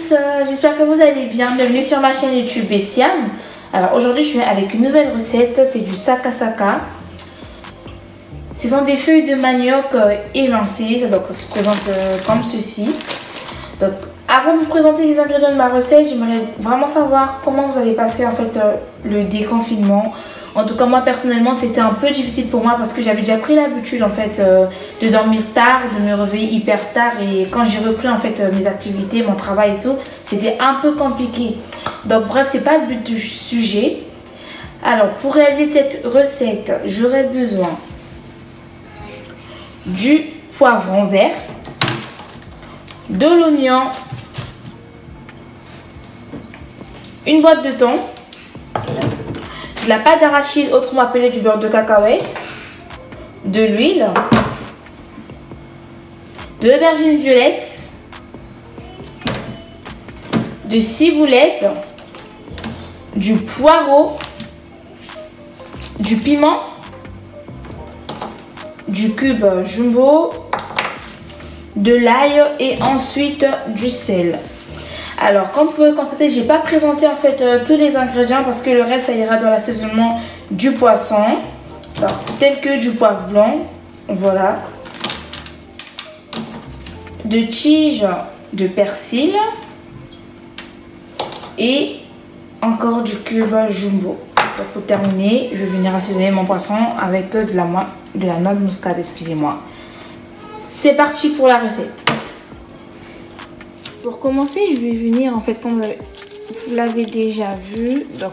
tous, j'espère que vous allez bien. Bienvenue sur ma chaîne YouTube Bessiam. Alors aujourd'hui je viens avec une nouvelle recette, c'est du sakasaka. Ce sont des feuilles de manioc émincées, donc ça se présente comme ceci. Donc avant de vous présenter les ingrédients de ma recette, j'aimerais vraiment savoir comment vous avez passé en fait le déconfinement. En tout cas moi personnellement c'était un peu difficile pour moi parce que j'avais déjà pris l'habitude en fait de dormir tard, de me réveiller hyper tard, et quand j'ai repris en fait mes activités, mon travail et tout, c'était un peu compliqué. Donc bref, c'est pas le but du sujet. Alors pour réaliser cette recette, j'aurai besoin du poivron vert, de l'oignon, une boîte de thon, de la pâte d'arachide, autrement appelée du beurre de cacahuète, de l'huile, de l'aubergine violette, de ciboulette, du poireau, du piment, du cube jumbo, de l'ail et ensuite du sel. Alors comme vous pouvez constater, j'ai pas présenté en fait tous les ingrédients parce que le reste ça ira dans l'assaisonnement du poisson. Alors, tel que du poivre blanc, voilà, de tiges de persil et encore du cube jumbo. Donc pour terminer, je vais venir assaisonner mon poisson avec de la noix de muscade, excusez-moi. C'est parti pour la recette. Pour commencer, je vais venir en fait, comme vous l'avez déjà vu, donc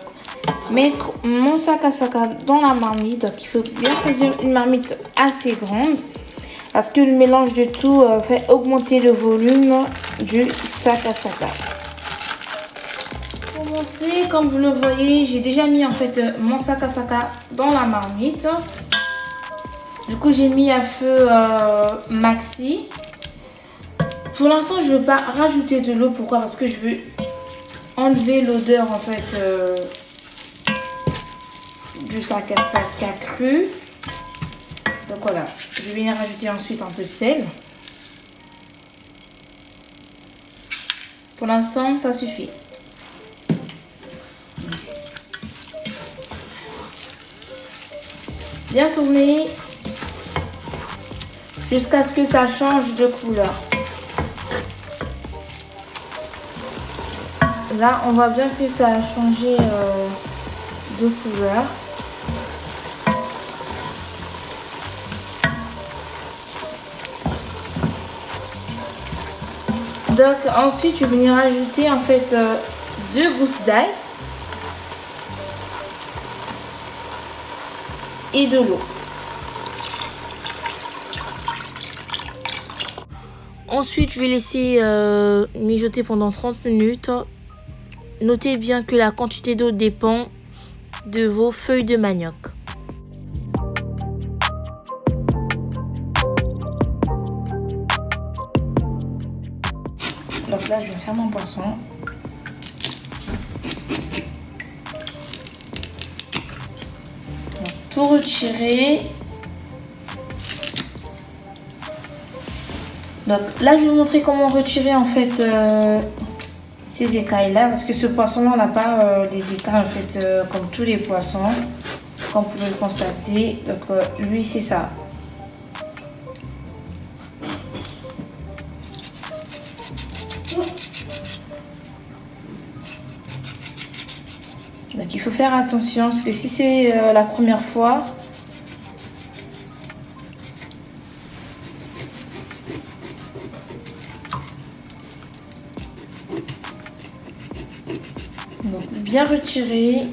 mettre mon sakasaka dans la marmite. Donc il faut bien choisir une marmite assez grande parce que le mélange de tout fait augmenter le volume du sakasaka. Pour commencer, comme vous le voyez, j'ai déjà mis en fait mon sakasaka dans la marmite. Du coup, j'ai mis à feu maxi. Pour l'instant, je ne veux pas rajouter de l'eau. Pourquoi? Parce que je veux enlever l'odeur en fait du sakasaka cru. Donc voilà, je vais venir rajouter ensuite un peu de sel. Pour l'instant, ça suffit. Bien tourner jusqu'à ce que ça change de couleur. Là, on voit bien que ça a changé de couleur. Donc ensuite, je vais venir ajouter en fait 2 gousses d'ail et de l'eau. Ensuite, je vais laisser mijoter pendant 30 minutes. Notez bien que la quantité d'eau dépend de vos feuilles de manioc. Donc là, je vais faire mon poisson. Donc, tout retirer. Donc là, je vais vous montrer comment retirer en fait ces écailles là, parce que ce poisson là on n'a pas les écailles en fait comme tous les poissons, comme vous pouvez le constater. Donc lui c'est ça. Donc il faut faire attention parce que si c'est la première fois, donc bien retirer.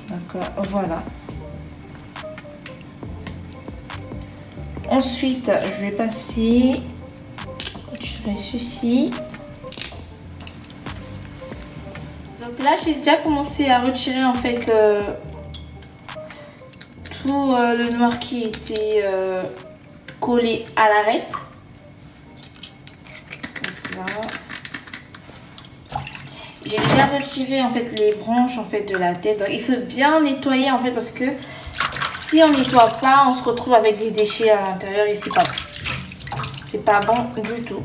Donc voilà. Ensuite, je vais passer, retirer ceci. Donc là, j'ai déjà commencé à retirer en fait tout le noir qui était collé à l'arête. Voilà. J'ai déjà retiré en fait les branches en fait de la tête. Donc il faut bien nettoyer en fait parce que si on nettoie pas, on se retrouve avec des déchets à l'intérieur et c'est pas bon du tout.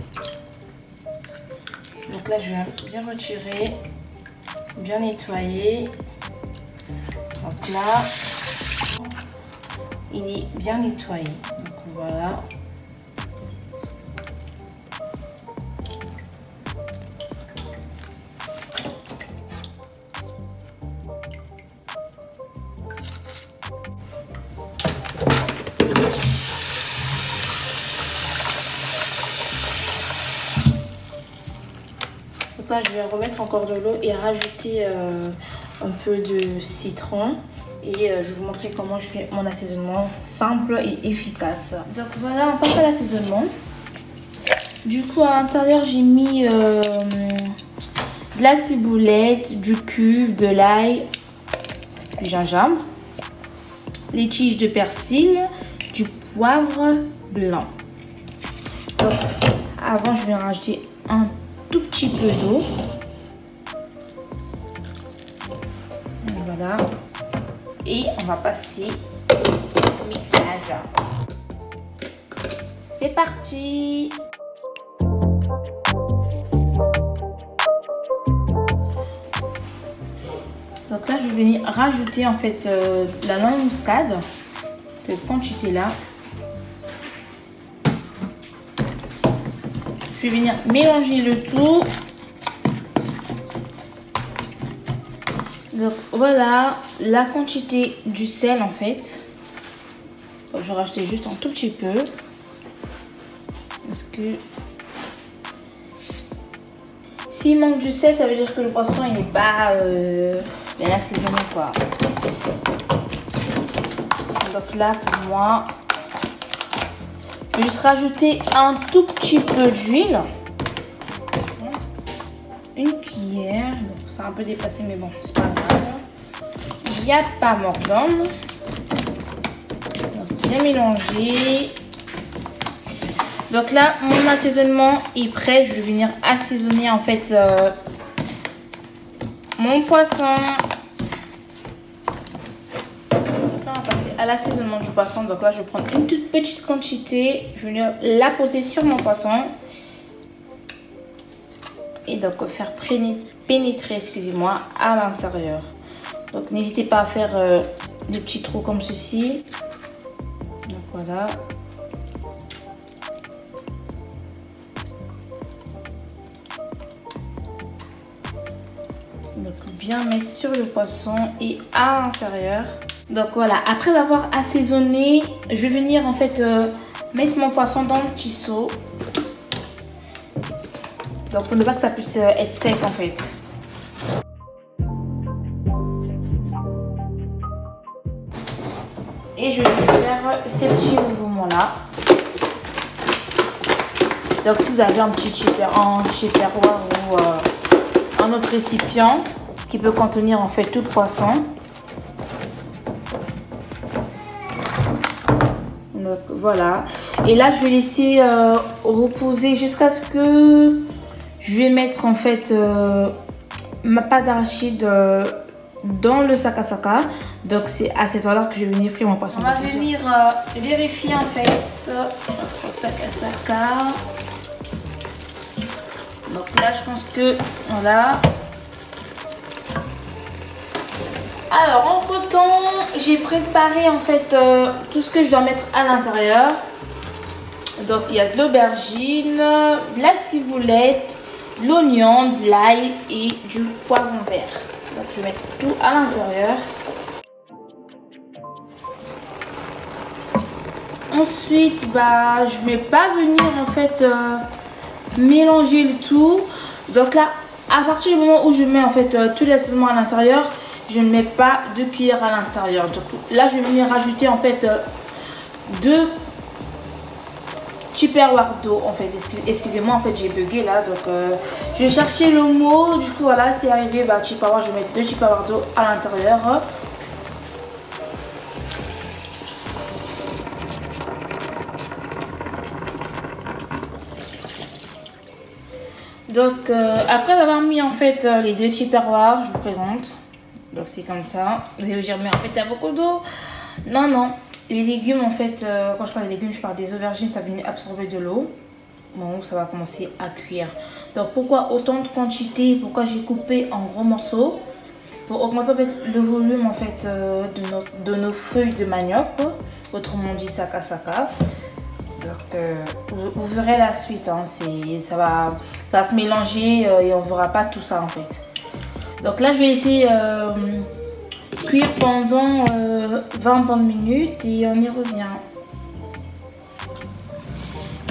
Donc là, je vais bien retirer, bien nettoyer. Donc là, il est bien nettoyé. Donc voilà. Donc là, je vais remettre encore de l'eau et rajouter un peu de citron. Et je vais vous montrer comment je fais mon assaisonnement simple et efficace. Donc voilà, on passe à l'assaisonnement. Du coup, à l'intérieur, j'ai mis de la ciboulette, du cube, de l'ail, du gingembre, les tiges de persil, du poivre blanc. Donc, avant, je vais rajouter un tout petit peu d'eau. Voilà. Et on va passer au mixage. C'est parti! Donc là, je vais venir rajouter en fait la noix de muscade, cette quantité-là. Je vais venir mélanger le tout. Donc voilà la quantité du sel en fait. Je vais rajouter juste un tout petit peu. Parce que s'il manque du sel, ça veut dire que le poisson il n'est pas bien assaisonné quoi. Donc là pour moi, je vais juste rajouter un tout petit peu d'huile. Une cuillère. C'est un peu dépassé mais bon, c'est pas grave. Il n'y a pas mort d'homme. Bien mélanger. Donc là, mon assaisonnement est prêt. Je vais venir assaisonner en fait mon poisson. Donc là, on va passer à l'assaisonnement du poisson. Donc là, je vais prendre une toute petite quantité. Je vais venir la poser sur mon poisson. Et donc faire pénétrer, excusez-moi, à l'intérieur. Donc n'hésitez pas à faire des petits trous comme ceci. Donc voilà. Donc bien mettre sur le poisson et à l'intérieur. Donc voilà, après avoir assaisonné, je vais venir en fait mettre mon poisson dans le petit seau. Donc pour ne pas que ça puisse être sec en fait. Et je vais faire ces petits mouvements là. Donc si vous avez un petit tupperware ou un autre récipient qui peut contenir en fait tout le poisson. Donc voilà. Et là je vais laisser reposer jusqu'à ce que je vais mettre en fait ma pâte d'arachide dans le sac à saka. Donc c'est à cette heure-là que je vais venir frire mon poisson. On va venir vérifier en fait notre sac à saka. Donc là je pense que voilà. Alors entre temps j'ai préparé en fait tout ce que je dois mettre à l'intérieur. Donc il y a de l'aubergine, de la ciboulette, de l'oignon, de l'ail et du poivron vert. Donc je vais mettre tout à l'intérieur. Ensuite je vais pas venir en fait mélanger le tout. Donc là à partir du moment où je mets en fait tout l'assaisonnement à l'intérieur, je ne mets pas de cuillère à l'intérieur. Donc là je vais venir rajouter en fait 2 tupperware d'eau en fait. Excusez-moi en fait j'ai bugué là. Donc je vais chercher le mot. Du coup voilà c'est arrivé. Tupperware, je vais mettre 2 tupperware d'eau à l'intérieur. Donc après avoir mis en fait les 2 tupperware, je vous présente. Donc c'est comme ça. Vous allez vous dire mais en fait il y a beaucoup d'eau. Non, non. Les légumes, en fait, quand je parle des légumes, je parle des aubergines, ça vient absorber de l'eau. Bon, ça va commencer à cuire. Donc, pourquoi autant de quantité? Pourquoi j'ai coupé en gros morceaux? Pour augmenter en fait, le volume en fait, de nos feuilles de manioc. Autrement dit, saka saka. Donc, vous verrez la suite. Hein, ça va se mélanger et on ne verra pas tout ça en fait. Donc là, je vais laisser cuire pendant 20 minutes et on y revient.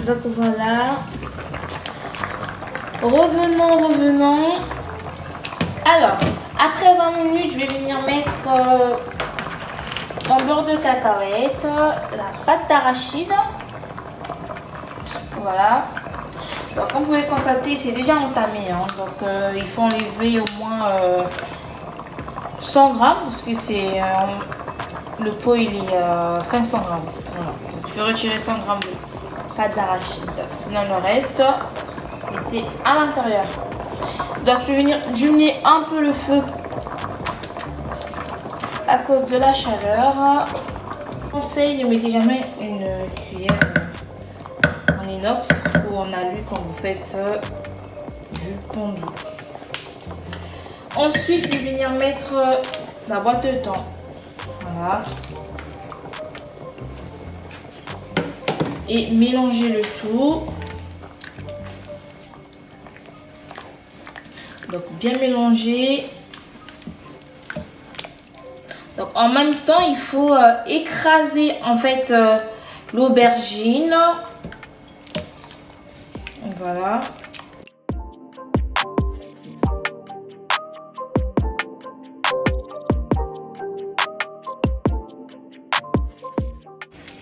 Donc voilà. Revenons. Alors, après 20 minutes, je vais venir mettre mon beurre de cacahuète, la pâte d'arachide. Voilà. Donc, comme vous pouvez constater, c'est déjà entamé. Hein. Donc, il faut enlever au moins 100 grammes parce que c'est le pot il est 500 grammes. Voilà. Donc, il faut retirer 100 grammes de pâte d'arachide. Sinon, le reste, mettez à l'intérieur. Donc, je vais venir diminuer un peu le feu à cause de la chaleur. Conseil, ne mettez jamais une cuillère en inox ou en alu quand vous faites du pondu. Ensuite, je vais venir mettre ma boîte de thon. Voilà. Et mélanger le tout. Donc, bien mélanger. Donc, en même temps, il faut écraser en fait l'aubergine. Voilà.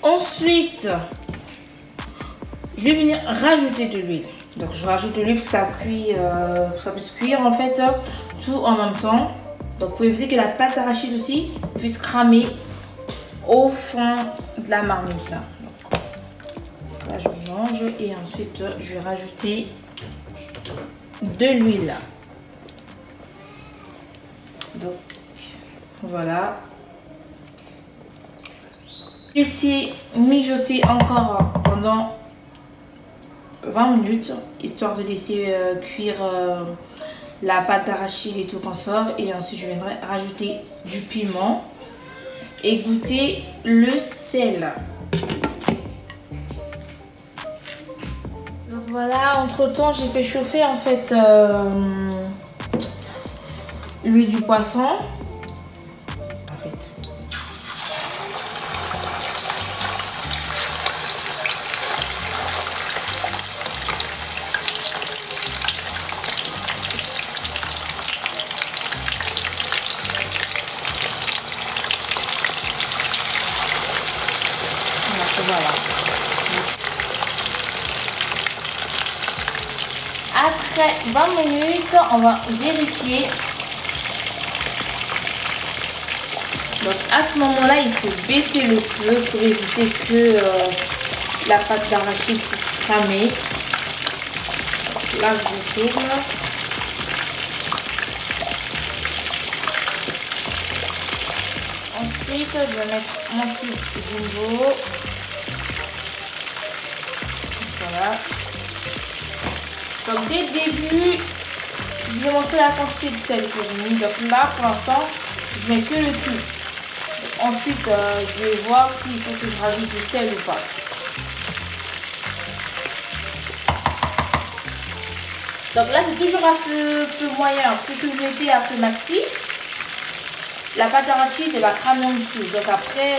Ensuite, je vais venir rajouter de l'huile. Donc, je rajoute de l'huile pour que ça puisse cuire en fait tout en même temps. Donc, vous pouvez éviter que la pâte d'arachide aussi puisse cramer au fond de la marmite. Là, là je mélange et ensuite je vais rajouter de l'huile. Donc, voilà. Laissez mijoter encore pendant 20 minutes, histoire de laisser cuire la pâte d'arachide et tout qu'on sort. Et ensuite, je viendrai rajouter du piment et goûter le sel. Donc voilà, entre temps, j'ai fait chauffer en fait l'huile du poisson. Voilà. Après 20 minutes, on va vérifier. Donc à ce moment-là, il faut baisser le feu pour éviter que la pâte d'arachide puisse cramer. Là, je tourne. Ensuite, je vais mettre mon petit jumbo. Voilà. Donc dès le début, je vous ai montré la quantité de sel que j'ai mis. Donc là, pour l'instant, je mets que le cube. Ensuite, je vais voir s'il faut que je rajoute du sel ou pas. Donc là, c'est toujours à feu moyen. Si vous mettez à feu maxi, la pâte d'arachide elle va cramer en dessous. Donc après,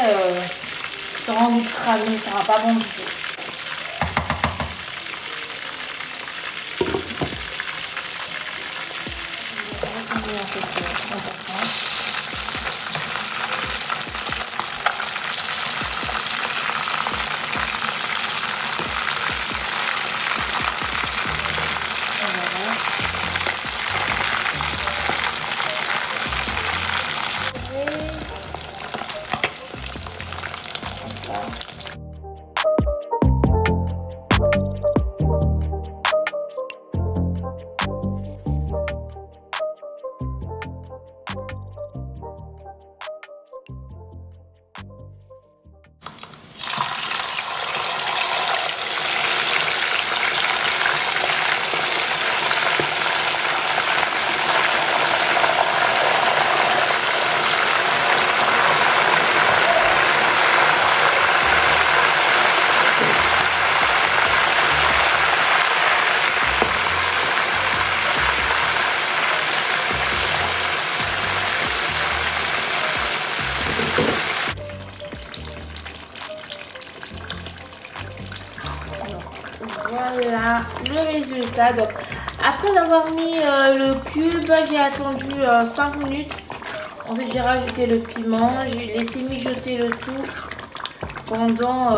ça aura envie de cramer, ça sera pas bon du tout. Voilà le résultat. Donc, après avoir mis le cube, j'ai attendu 5 minutes. Ensuite, j'ai rajouté le piment. J'ai laissé mijoter le tout pendant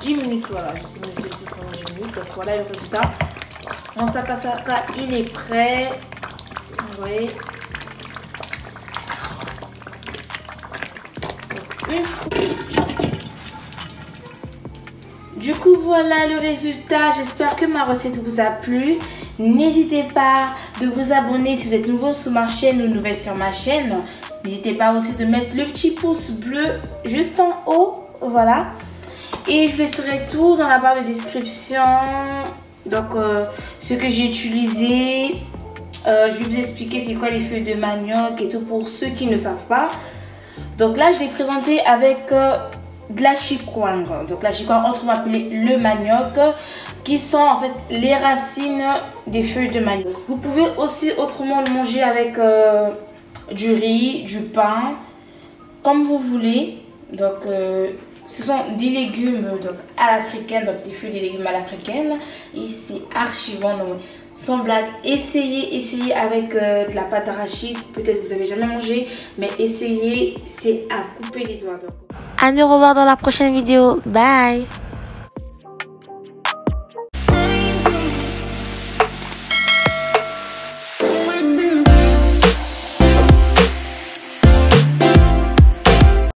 10 minutes. Voilà, j'ai laissé mijoter le tout pendant 10 minutes. Donc, voilà le résultat. Mon sakasaka, il est prêt. Vous voyez. Une fois. Du coup, voilà le résultat. J'espère que ma recette vous a plu. N'hésitez pas de vous abonner si vous êtes nouveau sur ma chaîne ou nouvelle sur ma chaîne. N'hésitez pas aussi de mettre le petit pouce bleu juste en haut. Voilà. Et je laisserai tout dans la barre de description. Donc, ce que j'ai utilisé. Je vais vous expliquer c'est quoi les feuilles de manioc et tout pour ceux qui ne savent pas. Donc là, je l'ai présenté avec de la chikwang. Donc la chikwang, autrement appelé le manioc, qui sont en fait les racines des feuilles de manioc. Vous pouvez aussi autrement le manger avec du riz, du pain, comme vous voulez. Donc ce sont des légumes donc, à l'africaine, donc des fruits des légumes à l'africaine. Et c'est archi bon. Donc, sans blague, essayez avec de la pâte d'arachide. Peut-être que vous n'avez jamais mangé, mais essayez, c'est à couper les doigts. À nous revoir dans la prochaine vidéo. Bye!